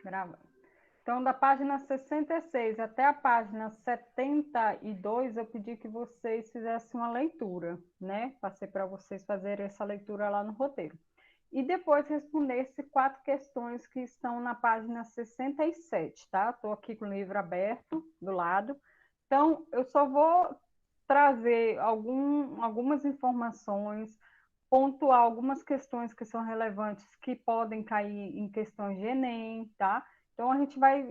Gravando. Então, da página 66 até a página 72, eu pedi que vocês fizessem uma leitura, né? Passei para vocês fazerem essa leitura lá no roteiro. E depois respondesse 4 questões que estão na página 67, tá? Estou aqui com o livro aberto do lado. Então, eu só vou trazer algumas informações, pontuar algumas questões que são relevantes, que podem cair em questões de Enem, tá? Então, a gente vai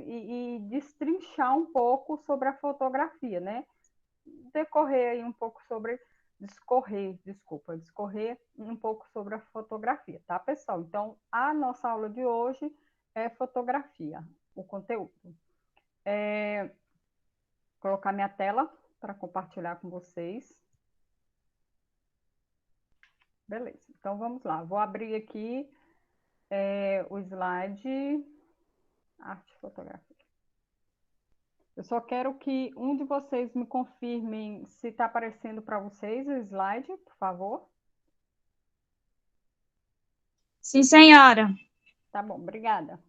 destrinchar um pouco sobre a fotografia, né? Decorrer aí um pouco sobre, discorrer um pouco sobre a fotografia, tá, pessoal? Então, a nossa aula de hoje é fotografia, o conteúdo. Vou colocar minha tela para compartilhar com vocês. Beleza, então vamos lá. Vou abrir aqui o slide arte fotográfica. Eu só quero que um de vocês me confirmem se está aparecendo para vocês o slide, por favor. Sim, senhora. Tá bom, obrigada.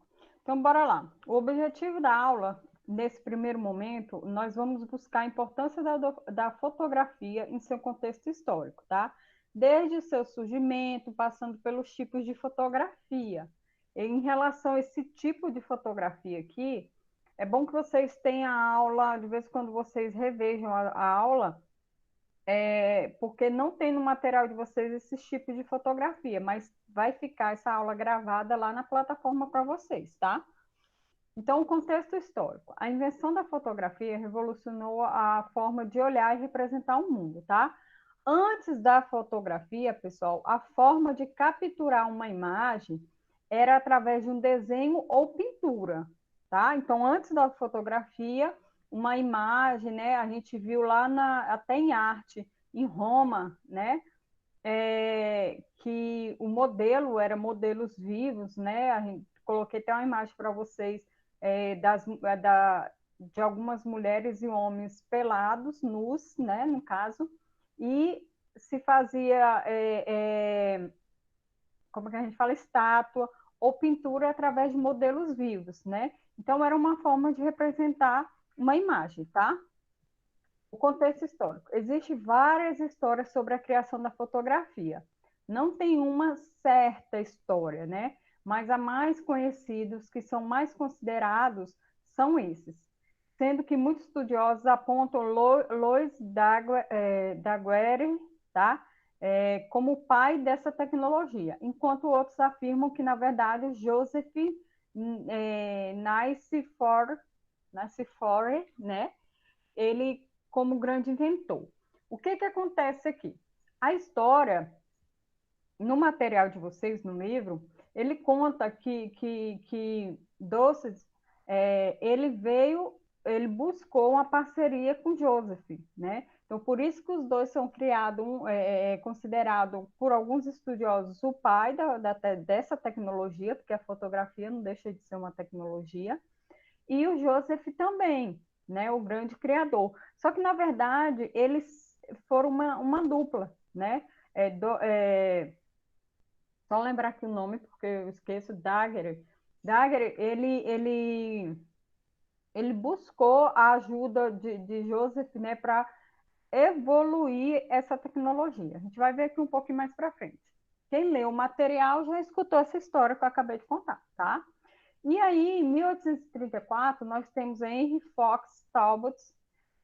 Então, bora lá. O objetivo da aula, nesse primeiro momento, nós vamos buscar a importância da fotografia em seu contexto histórico, tá? Desde o seu surgimento, passando pelos tipos de fotografia. Em relação a esse tipo de fotografia aqui, é bom que vocês tenham a aula, de vez em quando vocês revejam a aula, porque não tem no material de vocês esses tipos de fotografia, mas vai ficar essa aula gravada lá na plataforma para vocês, tá? Então, o contexto histórico. A invenção da fotografia revolucionou a forma de olhar e representar o mundo, tá? Antes da fotografia, pessoal, a forma de capturar uma imagem era através de um desenho ou pintura, tá? Então, antes da fotografia, uma imagem, né? A gente viu lá até em arte, em Roma, né? Que o modelo era modelos vivos, né? Coloquei até uma imagem para vocês de algumas mulheres e homens pelados, nus, né? No caso, e se fazia, como que a gente fala, estátua ou pintura através de modelos vivos, né? Então, era uma forma de representar uma imagem, tá? O contexto histórico. Existem várias histórias sobre a criação da fotografia. Não tem uma certa história, né? Mas a mais conhecidos, que são mais considerados, são esses. Sendo que muitos estudiosos apontam Louis Daguerre, tá? Como o pai dessa tecnologia, enquanto outros afirmam que, na verdade, Joseph Nicefore, né? Ele como grande inventor. O que acontece aqui? A história, no material de vocês, no livro, ele conta que Doces, ele buscou uma parceria com Joseph, né? Então, por isso que os dois são criados, considerado por alguns estudiosos o pai dessa tecnologia, porque a fotografia não deixa de ser uma tecnologia, e o Joseph também, né, o grande criador. Só que, na verdade, eles foram uma dupla, né? Só lembrar aqui o nome, porque eu esqueço, Daguerre. Daguerre, ele buscou a ajuda de Joseph, né, para evoluir essa tecnologia. A gente vai ver aqui um pouquinho mais para frente. Quem leu o material já escutou essa história que eu acabei de contar, tá? E aí, em 1834, nós temos Henry Fox Talbot,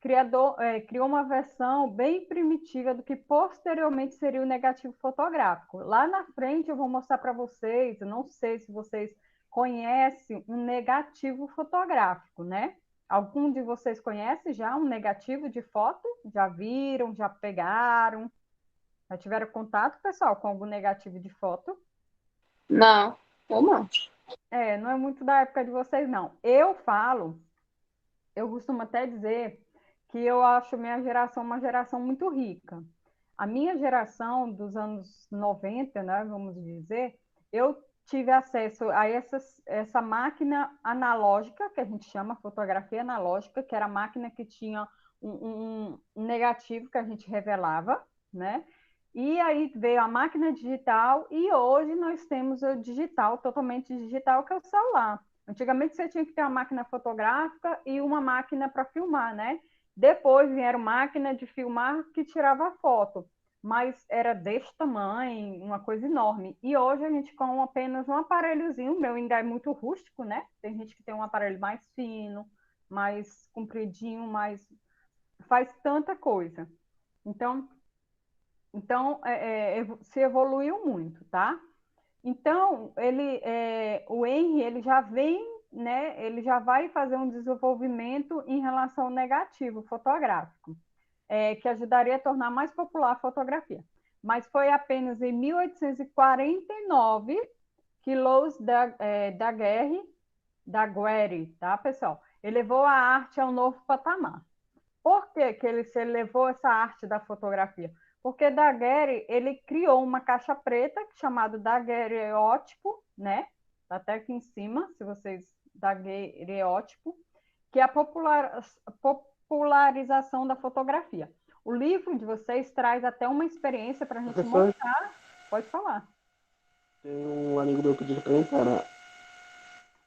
criou uma versão bem primitiva do que posteriormente seria o negativo fotográfico. Lá na frente eu vou mostrar para vocês, eu não sei se vocês conhecem um negativo fotográfico, né? Algum de vocês conhece já um negativo de foto? Já viram, já pegaram? Já tiveram contato, pessoal, com algum negativo de foto? Não, eu não. Não é muito da época de vocês, não. Eu costumo até dizer que eu acho minha geração uma geração muito rica. A minha geração dos anos 90, né, vamos dizer, eu tive acesso a essa máquina analógica, que a gente chama fotografia analógica, que era a máquina que tinha um negativo que a gente revelava, né? E aí veio a máquina digital e hoje nós temos o digital, totalmente digital, que é o celular. Antigamente você tinha que ter uma máquina fotográfica e uma máquina para filmar, né? Depois vieram máquina de filmar que tirava foto, mas era desse tamanho, uma coisa enorme. E hoje a gente com apenas um aparelhozinho, o meu ainda é muito rústico, né? Tem gente que tem um aparelho mais fino, mais compridinho, mais faz tanta coisa. Então, se evoluiu muito, tá? Então, o Henry, ele já vem, né? Ele já vai fazer um desenvolvimento em relação ao negativo fotográfico, que ajudaria a tornar mais popular a fotografia. Mas foi apenas em 1849 que Louis Daguerre, tá, pessoal? Elevou a arte a um novo patamar. Por que que ele se levou essa arte da fotografia? Porque Daguerre, ele criou uma caixa preta chamada daguerreótipo, né? Tá até aqui em cima, se vocês daguerreótipo, que é a popularização da fotografia. O livro de vocês traz até uma experiência para a gente Professor, mostrar. Pode falar. tem um amigo meu pedindo pra entrar, né?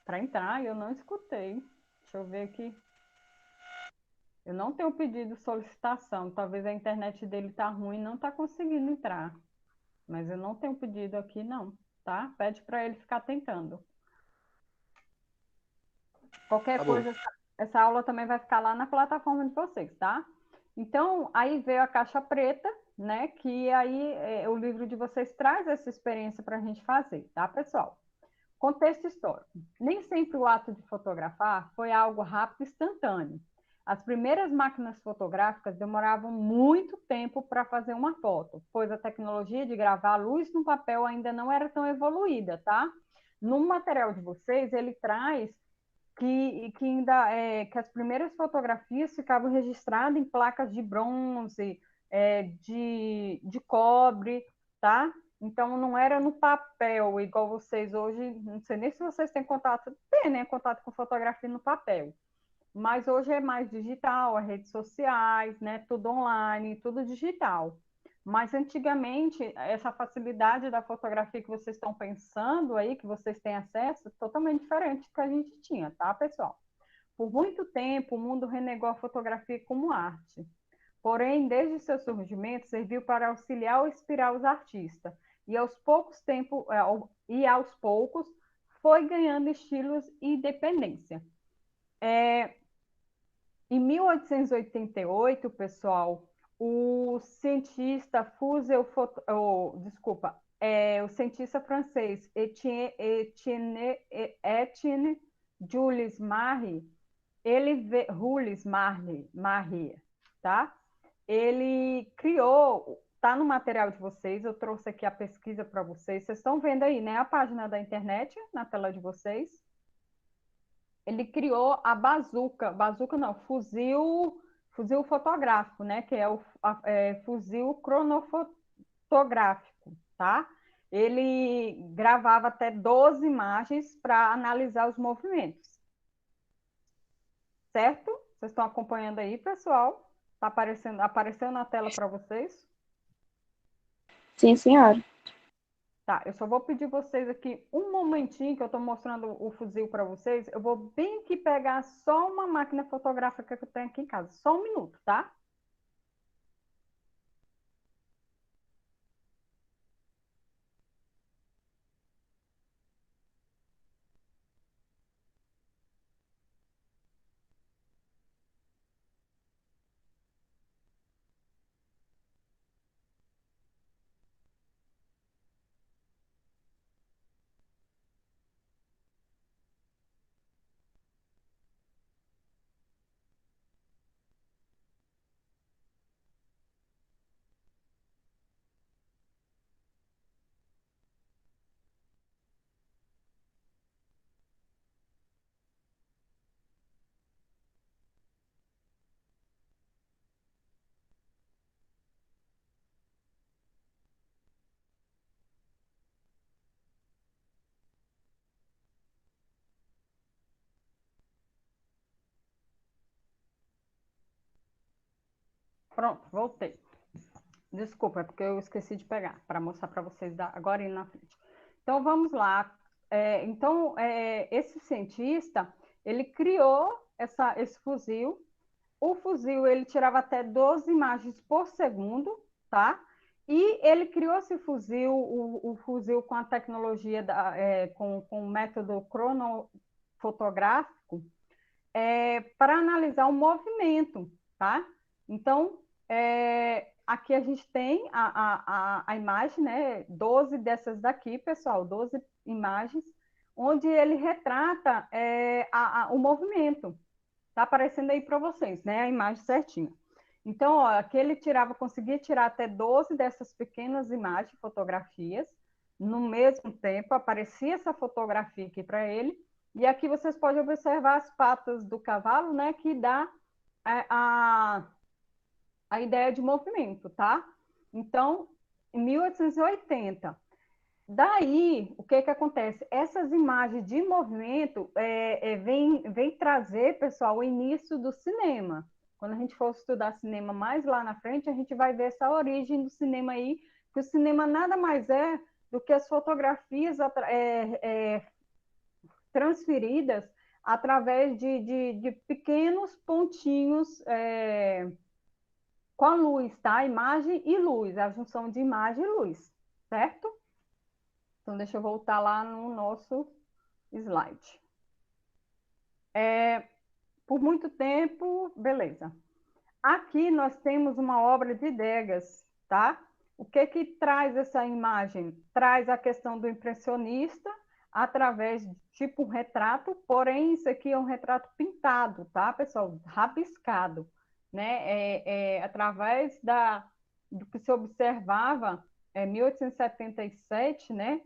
Para entrar, eu não escutei. Deixa eu ver aqui. Eu não tenho pedido solicitação. Talvez a internet dele tá ruim e não está conseguindo entrar. Mas eu não tenho pedido aqui, não, tá? Pede para ele ficar tentando. Qualquer Tá bom. coisa, essa aula também vai ficar lá na plataforma de vocês, tá? Então, aí veio a caixa preta, né? Que aí o livro de vocês traz essa experiência para a gente fazer, tá, pessoal? Contexto histórico. Nem sempre o ato de fotografar foi algo rápido e instantâneo. As primeiras máquinas fotográficas demoravam muito tempo para fazer uma foto, pois a tecnologia de gravar a luz no papel ainda não era tão evoluída, tá? No material de vocês, ele traz que as primeiras fotografias ficavam registradas em placas de bronze, de cobre, tá? Então não era no papel igual vocês hoje, não sei nem se vocês têm contato, tem, né, contato com fotografia no papel. Mas hoje é mais digital, as redes sociais, né, tudo online, tudo digital. Mas antigamente, essa facilidade da fotografia que vocês estão pensando aí, que vocês têm acesso, é totalmente diferente do que a gente tinha, tá, pessoal? Por muito tempo, o mundo renegou a fotografia como arte. Porém, desde seu surgimento, serviu para auxiliar ou inspirar os artistas. E aos poucos foi ganhando estilos e independência. Em 1888, pessoal, o cientista o cientista francês Etienne Jules Marie, Marie, tá? Ele criou, tá no material de vocês, eu trouxe aqui a pesquisa para vocês. Vocês estão vendo aí, né, a página da internet na tela de vocês? Ele criou a bazuca não, fuzil fotográfico, né? Que é o fuzil cronofotográfico, tá? Ele gravava até 12 imagens para analisar os movimentos. Certo? Vocês estão acompanhando aí, pessoal? Tá apareceu na tela para vocês? Sim, senhora. Tá, eu só vou pedir vocês aqui um momentinho que eu estou mostrando o fuzil para vocês. Eu vou bem aqui pegar só uma máquina fotográfica que eu tenho aqui em casa. Só um minuto, tá? Pronto, voltei. Desculpa, é porque eu esqueci de pegar para mostrar para vocês agora e na frente. Então vamos lá. Então, esse cientista, ele criou esse fuzil. O fuzil, ele tirava até 12 imagens por segundo, tá? E ele criou esse fuzil, o fuzil com a tecnologia, com o método cronofotográfico, para analisar o movimento, tá? Então, aqui a gente tem a imagem, né? 12 dessas daqui, pessoal, 12 imagens, onde ele retrata o movimento. Tá aparecendo aí para vocês, né? A imagem certinha. Então, ó, aqui ele conseguia tirar até 12 dessas pequenas imagens, fotografias, no mesmo tempo, aparecia essa fotografia aqui para ele, e aqui vocês podem observar as patas do cavalo, né? Que dá a ideia de movimento, tá? Então, em 1880. Daí, o que acontece? Essas imagens de movimento vem trazer, pessoal, o início do cinema. Quando a gente for estudar cinema mais lá na frente, a gente vai ver essa origem do cinema aí, que o cinema nada mais é do que as fotografias transferidas através de pequenos pontinhos com a luz, tá? Imagem e luz, a junção de imagem e luz, certo? Então, deixa eu voltar lá no nosso slide. Por muito tempo, beleza. Aqui nós temos uma obra de Degas, tá? O que que traz essa imagem? Traz a questão do impressionista através de tipo um retrato, porém isso aqui é um retrato pintado, tá, pessoal? Rabiscado, né? Através do que se observava em 1877, né?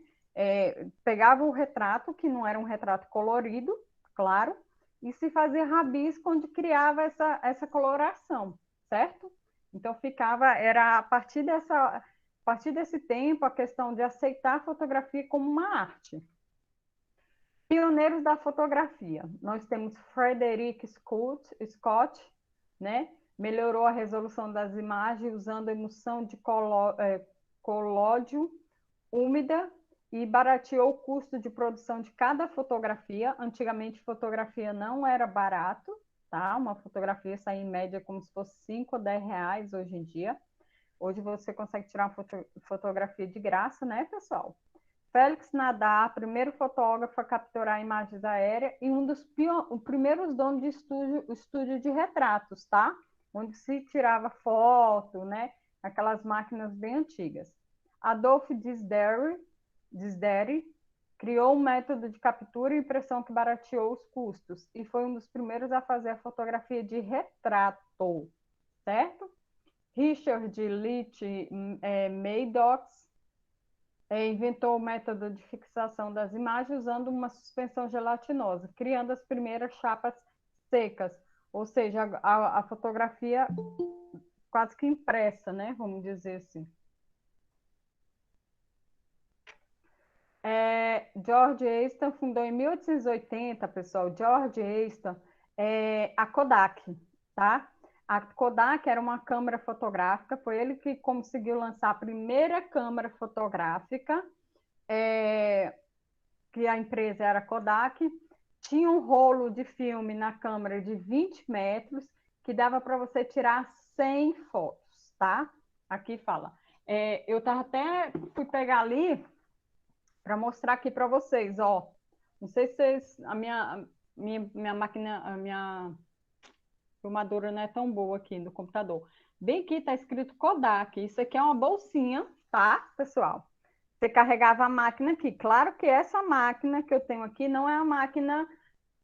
Pegava o retrato, que não era um retrato colorido, claro, e se fazia rabisco onde criava essa coloração, certo? Então era a partir desse tempo a questão de aceitar a fotografia como uma arte. Pioneiros da fotografia. Nós temos Frederick Scott, né? Melhorou a resolução das imagens usando emulsão de colódio úmida e barateou o custo de produção de cada fotografia. Antigamente, fotografia não era barato, tá? Uma fotografia saía em média como se fosse 5 ou 10 reais hoje em dia. Hoje você consegue tirar uma fotografia de graça, né, pessoal? Félix Nadar, primeiro fotógrafo a capturar imagens aéreas e um dos primeiros donos de estúdio de retratos, tá? Onde se tirava foto, né? Aquelas máquinas bem antigas. Adolphe Disderi criou um método de captura e impressão que barateou os custos e foi um dos primeiros a fazer a fotografia de retrato, certo? Richard Leach Maddox inventou o método de fixação das imagens usando uma suspensão gelatinosa, criando as primeiras chapas secas, ou seja, a fotografia quase que impressa, né? Vamos dizer assim. George Easton fundou em 1880, pessoal, George Easton, a Kodak, tá? A Kodak era uma câmera fotográfica, foi ele que conseguiu lançar a primeira câmera fotográfica, que a empresa era Kodak, tinha um rolo de filme na câmera de 20 metros, que dava para você tirar 100 fotos, tá? Aqui fala. Eu fui pegar ali para mostrar aqui para vocês, ó. Não sei se vocês, a minha máquina, a minha filmadora não é tão boa aqui no computador. Bem aqui está escrito Kodak. Isso aqui é uma bolsinha, tá, pessoal? Você carregava a máquina aqui. Claro que essa máquina que eu tenho aqui não é a máquina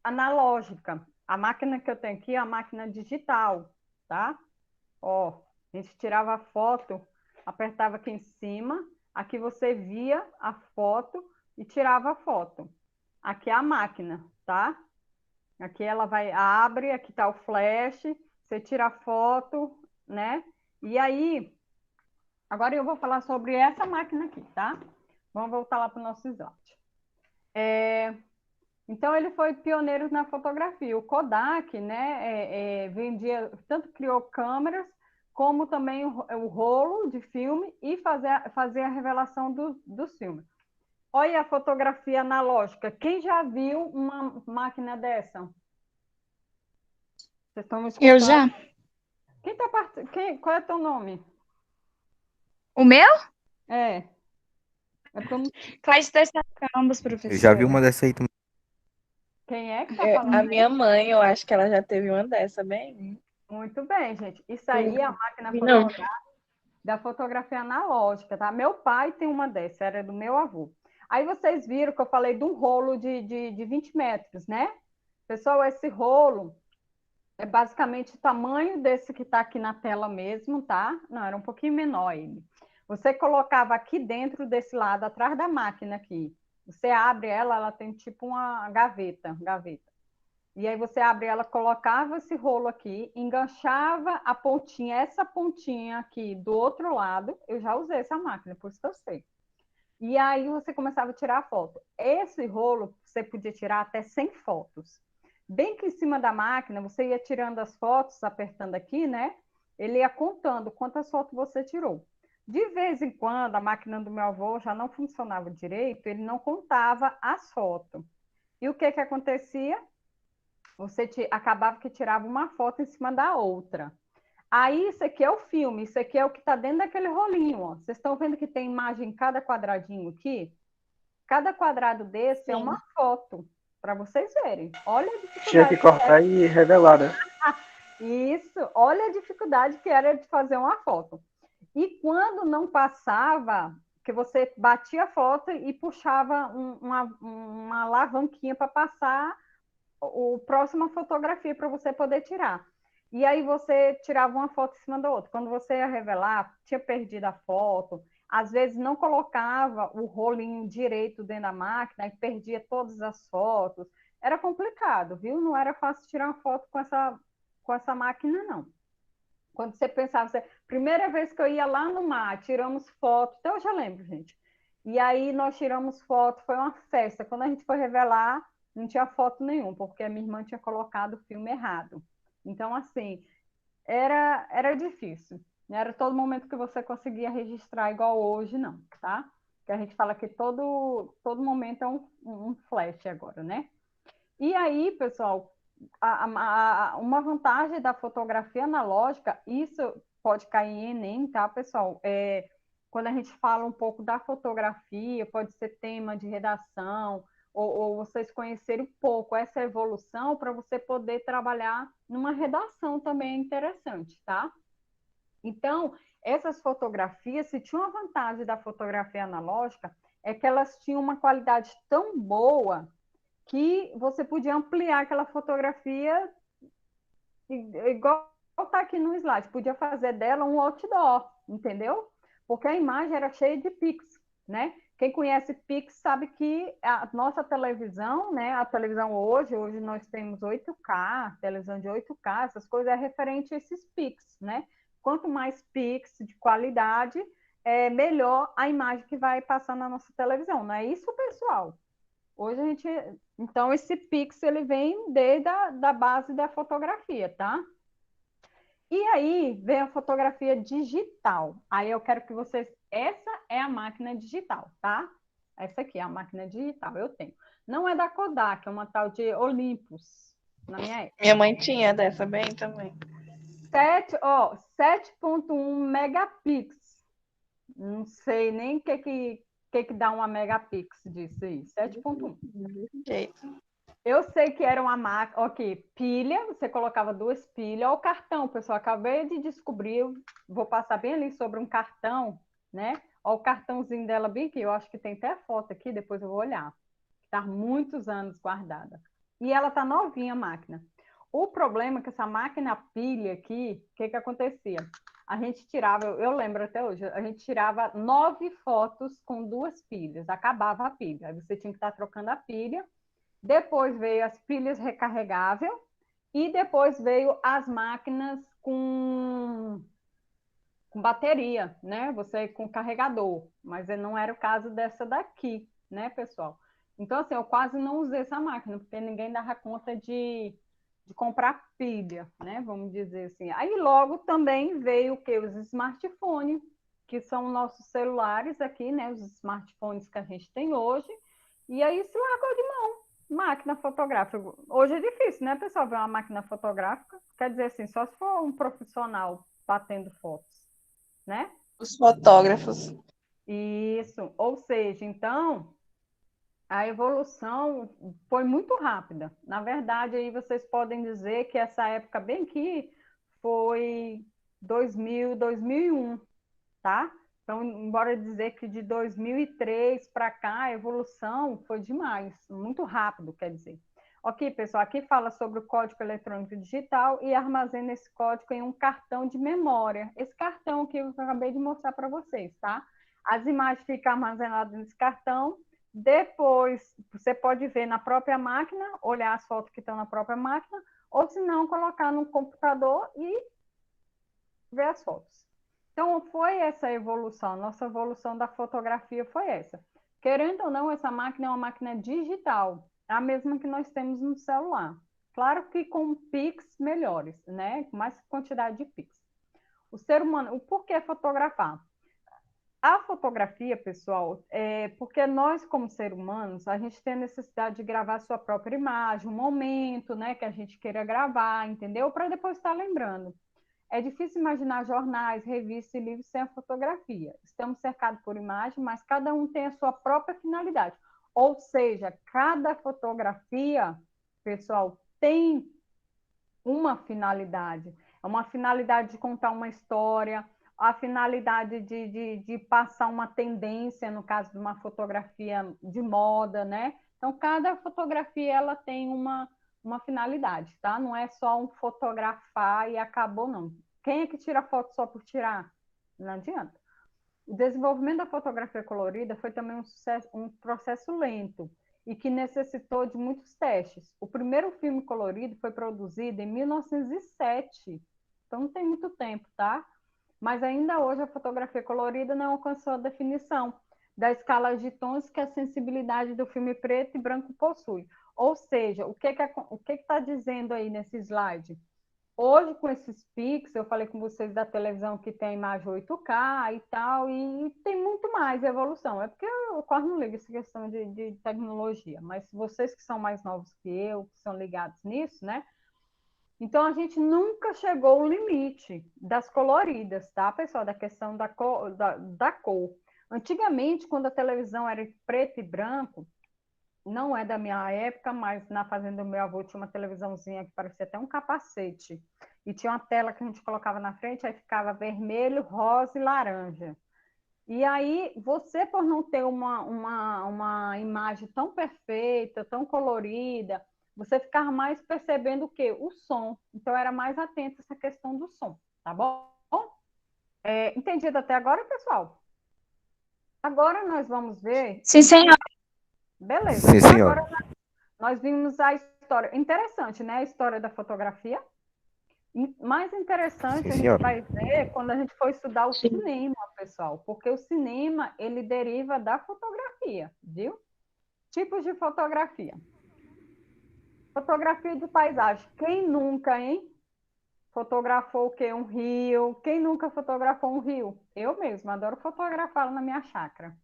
analógica. A máquina que eu tenho aqui é a máquina digital, tá? Ó, a gente tirava a foto, apertava aqui em cima, aqui você via a foto e tirava a foto. Aqui é a máquina, tá? Aqui ela abre, aqui tá o flash, você tira a foto, né? E aí, agora eu vou falar sobre essa máquina aqui, tá? Vamos voltar lá para o nosso slide. Então, ele foi pioneiro na fotografia. O Kodak, né, vendia, tanto criou câmeras, como também o rolo de filme e fazer a revelação dos filmes. Olha a fotografia analógica. Quem já viu uma máquina dessa? Vocês estão me Eu escutando? já. Qual é teu nome? O meu? É porque eu não- Cláudia Tessa Campos, Eu já vi professora. uma dessa aí também. Quem é que tá A falando aí? minha mãe, eu acho que ela já teve uma dessa, bem. Muito bem, gente. Isso aí é a máquina Não. da fotografia analógica, tá? Meu pai tem uma dessa, era do meu avô. Aí vocês viram que eu falei de um rolo de 20 metros, né? Pessoal, esse rolo é basicamente o tamanho desse que está aqui na tela mesmo, tá? Não, era um pouquinho menor ele. Você colocava aqui dentro desse lado, atrás da máquina aqui. Você abre ela, ela tem tipo uma gaveta. E aí você abre ela, colocava esse rolo aqui, enganchava a pontinha, essa pontinha aqui do outro lado. Eu já usei essa máquina, por isso que eu sei. E aí você começava a tirar a foto. Esse rolo você podia tirar até 100 fotos. Bem que em cima da máquina, você ia tirando as fotos, apertando aqui, né? Ele ia contando quantas fotos você tirou. De vez em quando, a máquina do meu avô já não funcionava direito, ele não contava as fotos. E o que que acontecia? Acabava que tirava uma foto em cima da outra. Aí, isso aqui é o filme, isso aqui é o que está dentro daquele rolinho, ó. Vocês estão vendo que tem imagem em cada quadradinho aqui? Cada quadrado desse é uma foto, para vocês verem. Olha a Tinha que dificuldade. cortar e revelar, né? Isso, olha a dificuldade que era de fazer uma foto. E quando não passava, que você batia a foto e puxava uma alavanquinha para passar o próxima fotografia para você poder tirar. E aí você tirava uma foto em cima da outra. Quando você ia revelar, tinha perdido a foto, às vezes não colocava o rolinho direito dentro da máquina e perdia todas as fotos. Era complicado, viu? Não era fácil tirar uma foto com essa máquina, não. Quando você pensava, primeira vez que eu ia lá no mar, tiramos foto, então eu já lembro, gente. E aí nós tiramos foto, foi uma festa. Quando a gente foi revelar, não tinha foto nenhuma, porque a minha irmã tinha colocado o filme errado. Então, assim, era difícil. Não era todo momento que você conseguia registrar igual hoje, não, tá? Que a gente fala que todo momento é um flash agora, né? E aí, pessoal, uma vantagem da fotografia analógica, isso pode cair em Enem, tá, pessoal? Quando a gente fala um pouco da fotografia, pode ser tema de redação, ou vocês conhecerem um pouco essa evolução para você poder trabalhar numa redação também é interessante, tá? Então, essas fotografias, se tinha uma vantagem da fotografia analógica, é que elas tinham uma qualidade tão boa que você podia ampliar aquela fotografia igual está aqui no slide, podia fazer dela um outdoor, entendeu? Porque a imagem era cheia de pix, né? Quem conhece Pix sabe que a nossa televisão, né? A televisão hoje nós temos 8K, televisão de 8K, essas coisas é referente a esses Pix, né? Quanto mais Pix de qualidade, melhor a imagem que vai passar na nossa televisão, não é isso, pessoal? Hoje a gente. Então, esse Pix ele vem desde da base da fotografia, tá? E aí vem a fotografia digital. Aí eu quero que vocês. Essa é a máquina digital, tá? Essa aqui é a máquina digital, eu tenho. Não é da Kodak, é uma tal de Olympus, na minha época. Minha mãe tinha dessa bem também. 7,1 megapixels. Não sei nem o que dá uma megapixel disso aí. 7,1. Jeito. Eu sei que era uma máquina, ok, pilha, você colocava duas pilhas, ou cartão, pessoal, acabei de descobrir, vou passar bem ali sobre um cartão, né? Olha o cartãozinho dela bem aqui, eu acho que tem até foto aqui, depois eu vou olhar. Está muitos anos guardada. E ela está novinha a máquina. O problema é que essa máquina pilha aqui, o que acontecia? A gente tirava, eu lembro até hoje, a gente tirava 9 fotos com duas pilhas, acabava a pilha, aí você tinha que estar trocando a pilha. Depois veio as pilhas recarregáveis e depois veio as máquinas com bateria, né? Você com carregador, mas não era o caso dessa daqui, né, pessoal? Então, assim, eu quase não usei essa máquina, porque ninguém dava conta de comprar pilha, né? Vamos dizer assim. Aí logo também veio o que? Os smartphones, que são nossos celulares aqui, né? Os smartphones que a gente tem hoje, e aí se largou de mão. Máquina fotográfica. Hoje é difícil, né, pessoal, ver uma máquina fotográfica. Quer dizer assim, só se for um profissional batendo fotos, né? Os fotógrafos. Isso. Ou seja, então, a evolução foi muito rápida. Na verdade, aí vocês podem dizer que essa época bem aqui foi 2000, 2001, tá? Então, embora dizer que de 2003 para cá a evolução foi demais, muito rápido, quer dizer. Ok, pessoal, aqui fala sobre o código eletrônico digital e armazena esse código em um cartão de memória. Esse cartão que eu acabei de mostrar para vocês, tá? As imagens ficam armazenadas nesse cartão. Depois, você pode ver na própria máquina, olhar as fotos que estão na própria máquina, ou se não, colocar no computador e ver as fotos. Então, foi essa evolução, nossa evolução da fotografia foi essa. Querendo ou não, essa máquina é uma máquina digital, a mesma que nós temos no celular. Claro que com pics melhores, né? Com mais quantidade de pics. O ser humano, o porquê fotografar? A fotografia, pessoal, é porque nós, como seres humanos, a gente tem a necessidade de gravar a sua própria imagem, um momento, né, que a gente queira gravar, entendeu? Para depois estar lembrando. É difícil imaginar jornais, revistas e livros sem a fotografia. Estamos cercados por imagens, mas cada um tem a sua própria finalidade. Ou seja, cada fotografia, pessoal, tem uma finalidade. É uma finalidade de contar uma história, a finalidade de passar uma tendência, no caso de uma fotografia de moda, né? Então, cada fotografia ela tem uma finalidade, tá? Não é só um fotografar e acabou, não. Quem é que tira foto só por tirar? Não adianta. O desenvolvimento da fotografia colorida foi também um processo lento e que necessitou de muitos testes. O primeiro filme colorido foi produzido em 1907, então não tem muito tempo, tá? Mas ainda hoje a fotografia colorida não alcançou a definição da escala de tons que a sensibilidade do filme preto e branco possui. Ou seja, o que está dizendo aí nesse slide? Hoje, com esses Pix, eu falei com vocês da televisão que tem imagem 8K e tal, e tem muito mais evolução. É porque eu quase não ligo essa questão de tecnologia, mas vocês que são mais novos que eu, que são ligados nisso, né? Então, a gente nunca chegou ao limite das coloridas, tá, pessoal? Da questão da cor. Antigamente, quando a televisão era preto e branco, não é da minha época, mas na fazenda do meu avô tinha uma televisãozinha que parecia até um capacete. E tinha uma tela que a gente colocava na frente, aí ficava vermelho, rosa e laranja. E aí, você, por não ter uma imagem tão perfeita, tão colorida, você ficava mais percebendo o quê? O som. Então, era mais atento a essa questão do som, tá bom? Entendido até agora, pessoal? Agora nós vamos ver... Sim, senhor. Beleza. Sim, Então, senhora. agora nós vimos a história. Interessante, né? A história da fotografia. Mais interessante Sim, a gente senhora. vai ver quando a gente for estudar o Sim. cinema, pessoal. Porque o cinema, ele deriva da fotografia, viu? Tipos de fotografia. Fotografia de paisagem. Quem nunca, hein? Fotografou o quê? Um rio. Quem nunca fotografou um rio? Eu mesma, adoro fotografá-lo na minha chácara.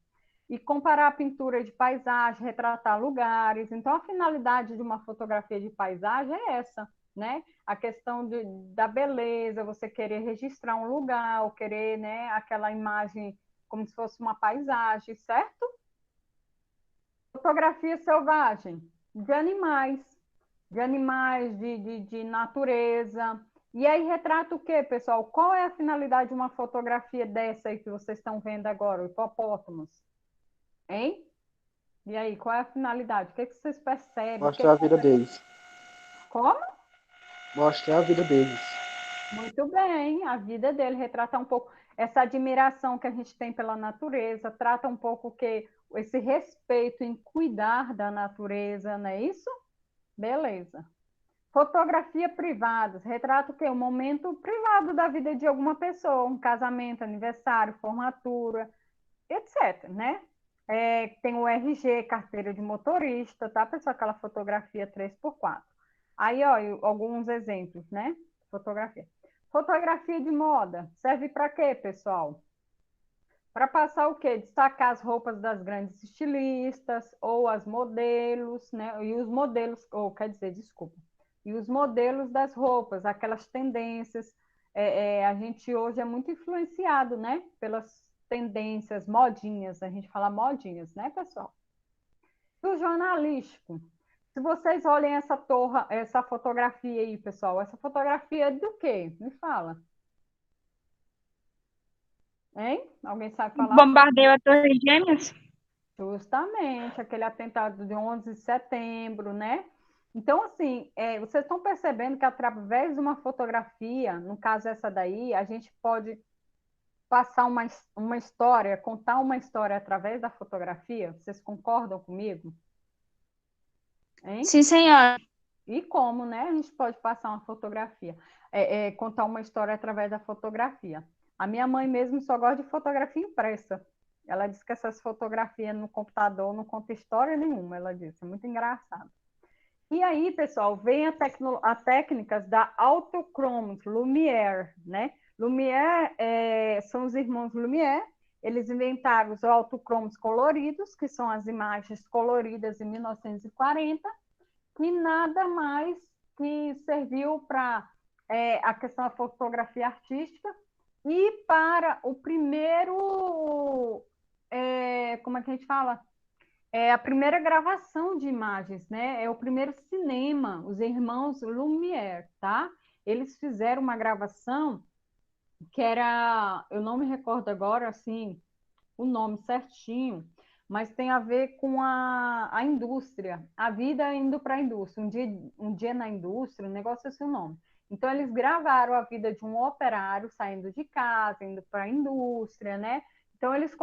E comparar a pintura de paisagem, retratar lugares. Então, a finalidade de uma fotografia de paisagem é essa, né? A questão da beleza, você querer registrar um lugar, ou querer, né, aquela imagem como se fosse uma paisagem, certo? Fotografia selvagem, de animais, de natureza. E aí retrata o quê, pessoal? Qual é a finalidade de uma fotografia dessa aí que vocês estão vendo agora, o hipopótamos? Hein? E aí, qual é a finalidade? O que vocês percebem? Mostrar a vida deles. Como? Mostrar a vida deles. Muito bem, a vida dele retrata um pouco essa admiração que a gente tem pela natureza, trata um pouco que esse respeito em cuidar da natureza, não é isso? Beleza. Fotografia privada, retrata o quê? Um momento privado da vida de alguma pessoa, um casamento, aniversário, formatura, etc, né? Tem o RG, carteira de motorista, tá, pessoal? Aquela fotografia 3x4. Aí, ó, alguns exemplos, né? Fotografia. Fotografia de moda serve para quê, pessoal? Para passar o quê? Destacar as roupas das grandes estilistas ou as modelos, né? E os modelos, ou quer dizer, desculpa, e os modelos das roupas, aquelas tendências. A gente hoje é muito influenciado, né? Pelas tendências, modinhas, a gente fala modinhas, né, pessoal? E o jornalístico. Se vocês olhem essa torre, essa fotografia aí, pessoal, essa fotografia é do quê? Me fala. Hein? Alguém sabe falar? Bombardeio a Torre Gêmeas? Justamente, aquele atentado de 11 de setembro, né? Então, assim, vocês estão percebendo que através de uma fotografia, no caso essa daí, a gente pode passar uma história, contar uma história através da fotografia? Vocês concordam comigo? Hein? Sim, senhora. E como, né? A gente pode passar uma fotografia, contar uma história através da fotografia. A minha mãe mesmo só gosta de fotografia impressa. Ela diz que essas fotografias no computador não contam história nenhuma, ela disse. É muito engraçado. E aí, pessoal, vem as técnicas da autochromos, Lumière, né? Lumière são os irmãos Lumière. Eles inventaram os autocromos coloridos, que são as imagens coloridas em 1940, que nada mais que serviu para a questão da fotografia artística e para o primeiro, como é que a gente fala? A primeira gravação de imagens, né? É o primeiro cinema, os irmãos Lumière, tá? Eles fizeram uma gravação que era, eu não me recordo agora, assim, o nome certinho, mas tem a ver com a indústria, a vida indo para a indústria, um dia na indústria, um negócio assim o nome. Então, eles gravaram a vida de um operário saindo de casa, indo para a indústria, né? Então, eles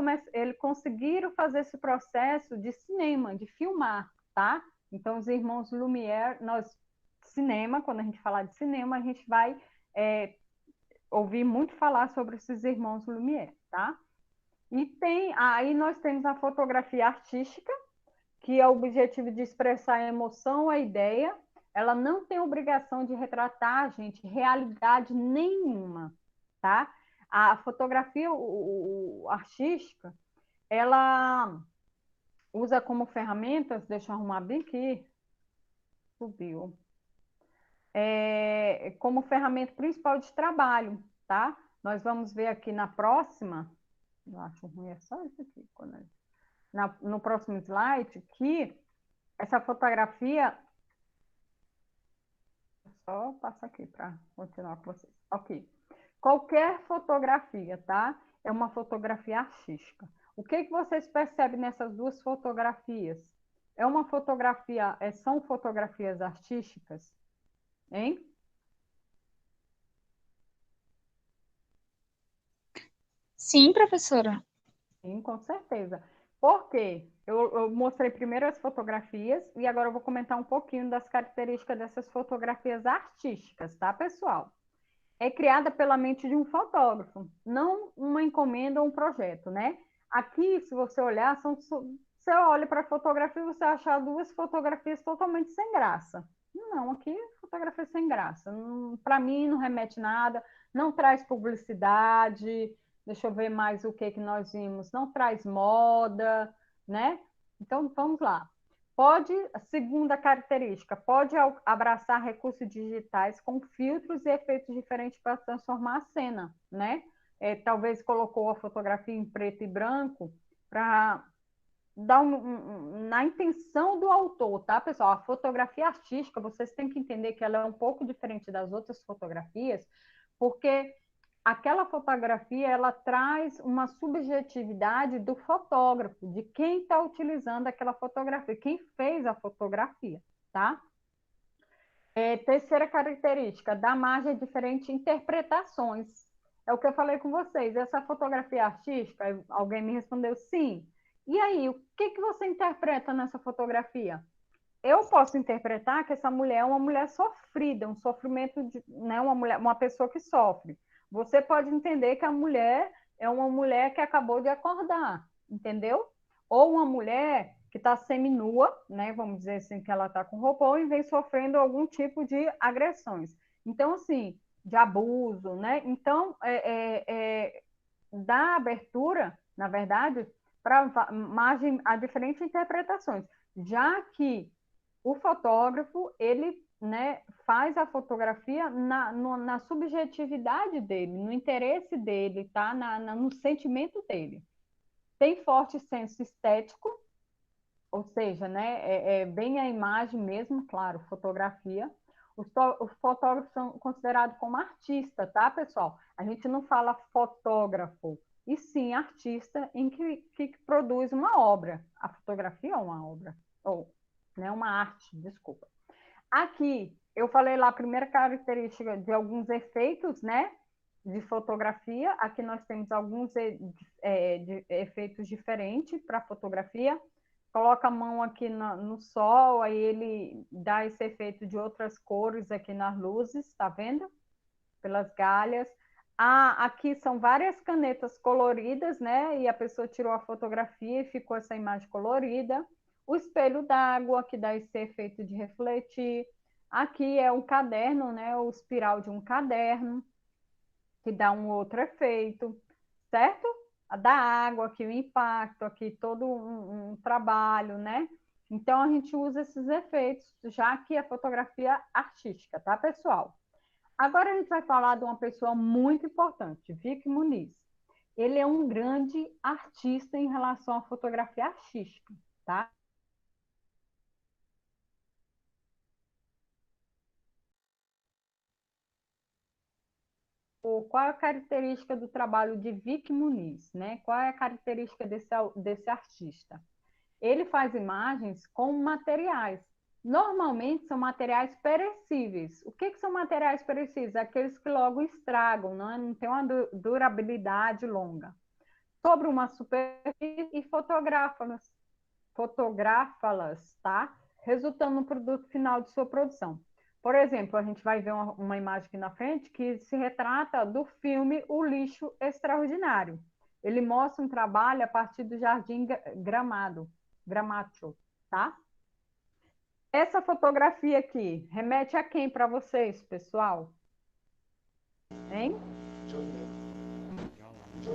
conseguiram fazer esse processo de cinema, de filmar, tá? Então, os irmãos Lumière, cinema, quando a gente falar de cinema, a gente vai ouvir muito falar sobre esses irmãos Lumière, tá? E aí nós temos a fotografia artística, que é o objetivo de expressar a emoção, a ideia. Ela não tem obrigação de retratar, gente, realidade nenhuma, tá? A fotografia artística, ela usa como ferramentas, deixa eu arrumar bem aqui, subiu, como ferramenta principal de trabalho, tá? Nós vamos ver aqui na próxima, eu acho ruim, é só isso aqui, no próximo slide, que essa fotografia, só passa aqui para continuar com vocês. Ok. Qualquer fotografia, tá? É uma fotografia artística. O que vocês percebem nessas duas fotografias? São fotografias artísticas? Hein? Sim, professora. Sim, com certeza. Por quê? Eu mostrei primeiro as fotografias e agora eu vou comentar um pouquinho das características dessas fotografias artísticas, tá, pessoal? É criada pela mente de um fotógrafo, não uma encomenda ou um projeto, né? Aqui, se você olhar, você olha para a fotografia e você achar duas fotografias totalmente sem graça. Não, aqui fotografia sem graça. Para mim não remete nada, não traz publicidade. Deixa eu ver mais o que nós vimos. Não traz moda, né? Então, vamos lá. A segunda característica, pode abraçar recursos digitais com filtros e efeitos diferentes para transformar a cena, né? Talvez colocou a fotografia em preto e branco para dar na intenção do autor, tá, pessoal? A fotografia artística, vocês têm que entender que ela é um pouco diferente das outras fotografias, porque aquela fotografia, ela traz uma subjetividade do fotógrafo, de quem está utilizando aquela fotografia, quem fez a fotografia, tá? Terceira característica, dá margem a diferentes interpretações. É o que eu falei com vocês. Essa fotografia artística, alguém me respondeu sim. E aí, o que você interpreta nessa fotografia? Eu posso interpretar que essa mulher é uma mulher sofrida, um sofrimento né, uma pessoa que sofre. Você pode entender que a mulher é uma mulher que acabou de acordar, entendeu? Ou uma mulher que está seminua, né? Vamos dizer assim, que ela está com roupão e vem sofrendo algum tipo de agressões. Então, assim, de abuso, né? Então, dá abertura na verdade, para margem a diferentes interpretações, já que o fotógrafo, ele, né, faz a fotografia na subjetividade dele, no interesse dele, tá? No sentimento dele. Tem forte senso estético, ou seja, né, é bem a imagem mesmo, claro, fotografia. Os fotógrafos são considerados como artista, tá, pessoal? A gente não fala fotógrafo, e sim artista em que produz uma obra. A fotografia é uma obra, ou né, uma arte, desculpa. Aqui, eu falei lá a primeira característica de alguns efeitos, né, de fotografia. Aqui nós temos alguns efeitos diferentes para fotografia. Coloca a mão aqui no sol, aí ele dá esse efeito de outras cores aqui nas luzes, tá vendo? Pelas galhas. Aqui são várias canetas coloridas, né? E a pessoa tirou a fotografia e ficou essa imagem colorida. O espelho d'água, que dá esse efeito de refletir. Aqui é um caderno, né? O espiral de um caderno, que dá um outro efeito, certo? Da água, aqui o impacto, aqui todo um trabalho, né? Então, a gente usa esses efeitos, já que é fotografia artística, tá, pessoal? Agora a gente vai falar de uma pessoa muito importante, Vic Muniz. Ele é um grande artista em relação à fotografia artística, tá? Qual é a característica do trabalho de Vic Muniz, né? Qual é a característica desse artista? Ele faz imagens com materiais. Normalmente são materiais perecíveis. O que são materiais perecíveis? Aqueles que logo estragam, não tem uma durabilidade longa. Sobre uma superfície e fotográfalas, tá? Resultando no produto final de sua produção. Por exemplo, a gente vai ver uma imagem aqui na frente que se retrata do filme O Lixo Extraordinário. Ele mostra um trabalho a partir do Jardim Gramacho, tá? Essa fotografia aqui remete a quem para vocês, pessoal? Hein?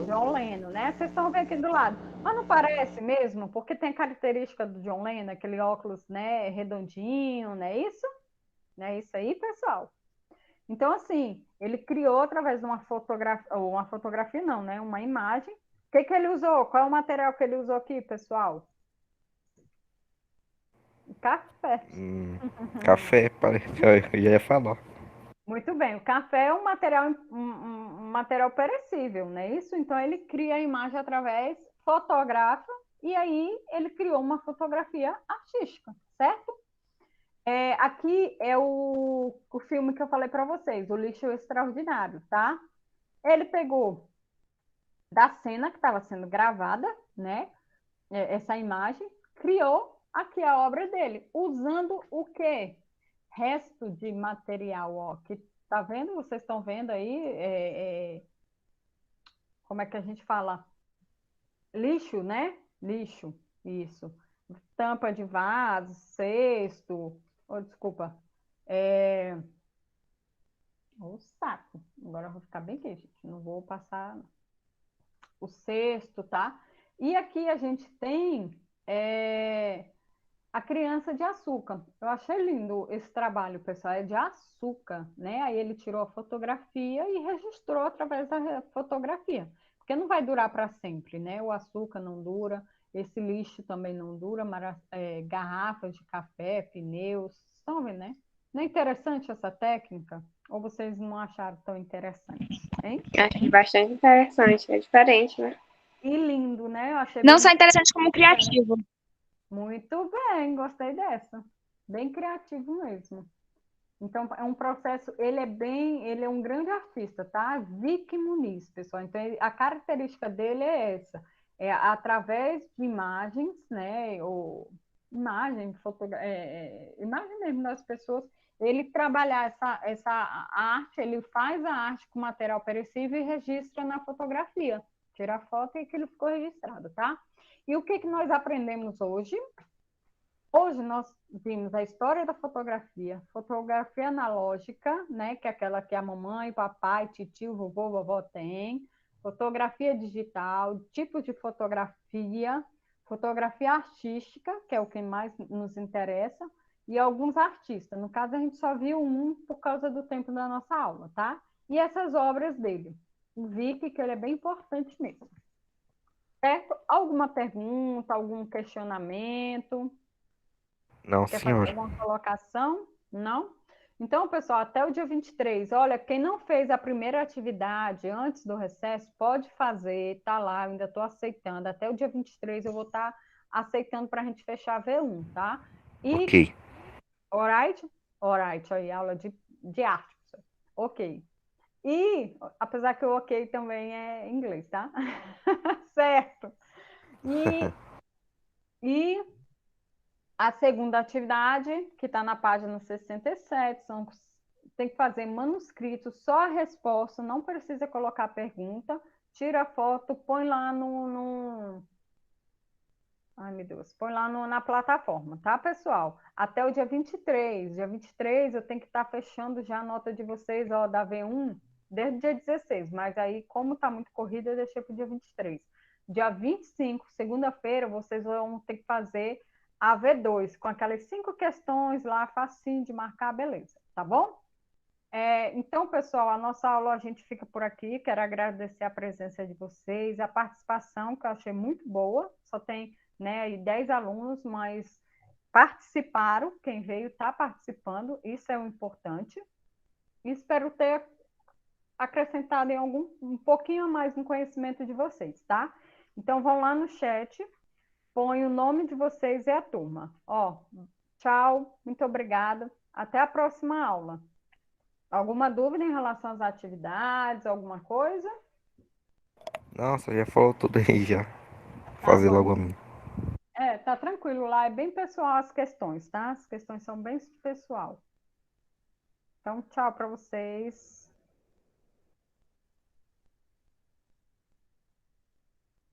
John Lennon, né? Vocês estão vendo aqui do lado. Mas não parece mesmo? Porque tem a característica do John Lennon, aquele óculos, né, redondinho, não é isso? Não é isso aí, pessoal? Então, assim, ele criou através de uma fotografia não, né? Uma imagem. O que ele usou? Qual é o material que ele usou aqui, pessoal? Café. Café, parece que eu ia falar. Muito bem, o café é um material perecível, não é isso? Então ele cria a imagem através, fotografa, e aí ele criou uma fotografia artística, certo? Aqui é o filme que eu falei para vocês, O Lixo Extraordinário, tá? Ele pegou da cena que estava sendo gravada, né? Essa imagem, criou aqui a obra dele, usando o quê? Resto de material, ó, que tá vendo? Vocês estão vendo aí, como é que a gente fala? Lixo, né? Lixo, isso. Tampa de vaso, cesto, desculpa, o saco. Agora eu vou ficar bem aqui, gente, não vou passar o cesto, tá? E aqui a gente tem a criança de açúcar. Eu achei lindo esse trabalho, pessoal. É de açúcar, né? Aí ele tirou a fotografia e registrou através da fotografia. Porque não vai durar para sempre, né? O açúcar não dura, esse lixo também não dura, garrafas de café, pneus. Estão vendo, né? Não é interessante essa técnica? Ou vocês não acharam tão interessante, hein? Achei bastante interessante, é diferente, né? E lindo, né? Eu achei Não bem só interessante como criativo. Muito bem, gostei dessa. Bem criativo mesmo. Então, é um processo, ele é um grande artista, tá? Vic Muniz, pessoal. Então, a característica dele é essa. É através de imagens, né? Imagem mesmo das pessoas, ele trabalhar essa arte, ele faz a arte com material perecível e registra na fotografia. Tira a foto e aquilo ficou registrado, tá? E o que nós aprendemos hoje? Hoje nós vimos a história da fotografia analógica, né, que é aquela que a mamãe, papai, tio, vovô, vovó tem, fotografia digital, tipos de fotografia, fotografia artística, que é o que mais nos interessa, e alguns artistas. No caso, a gente só viu um por causa do tempo da nossa aula, tá? E essas obras dele. O Vic, que ele é bem importante mesmo. Certo? Alguma pergunta, algum questionamento? Não, Quer fazer senhora. alguma colocação? Não? Então, pessoal, até o dia 23, olha, quem não fez a primeira atividade antes do recesso, pode fazer, tá lá, eu ainda estou aceitando. Até o dia 23 eu vou estar aceitando para a gente fechar a V1, tá? E, Ok. alright? Alright, aí, aula de arte. Ok. E, apesar que o ok também é inglês, tá? Certo. E a segunda atividade, que está na página 67, tem que fazer manuscrito, só a resposta, não precisa colocar pergunta, tira a foto, põe lá Ai, meu Deus, põe lá na plataforma, tá, pessoal? Até o dia 23. Dia 23 eu tenho que estar fechando já a nota de vocês, ó, da V1, desde o dia 16, mas aí, como está muito corrida, eu deixei para o dia 23. Dia 25, segunda-feira, vocês vão ter que fazer a V2, com aquelas 5 questões lá, facinho de marcar, beleza, tá bom? Então, pessoal, a nossa aula a gente fica por aqui. Quero agradecer a presença de vocês, a participação, que eu achei muito boa. Só tem, né, aí 10 alunos, mas participaram. Quem veio está participando, isso é o importante. E espero ter acrescentado em um pouquinho a mais no conhecimento de vocês, tá? Então, vão lá no chat, põe o nome de vocês e a turma. Ó, tchau, muito obrigada. Até a próxima aula. Alguma dúvida em relação às atividades, alguma coisa? Nossa, já falou tudo aí já. Tá Fazer logo bom. a minha. Tá tranquilo lá, é bem pessoal as questões, tá? As questões são bem pessoal. Então, tchau para vocês.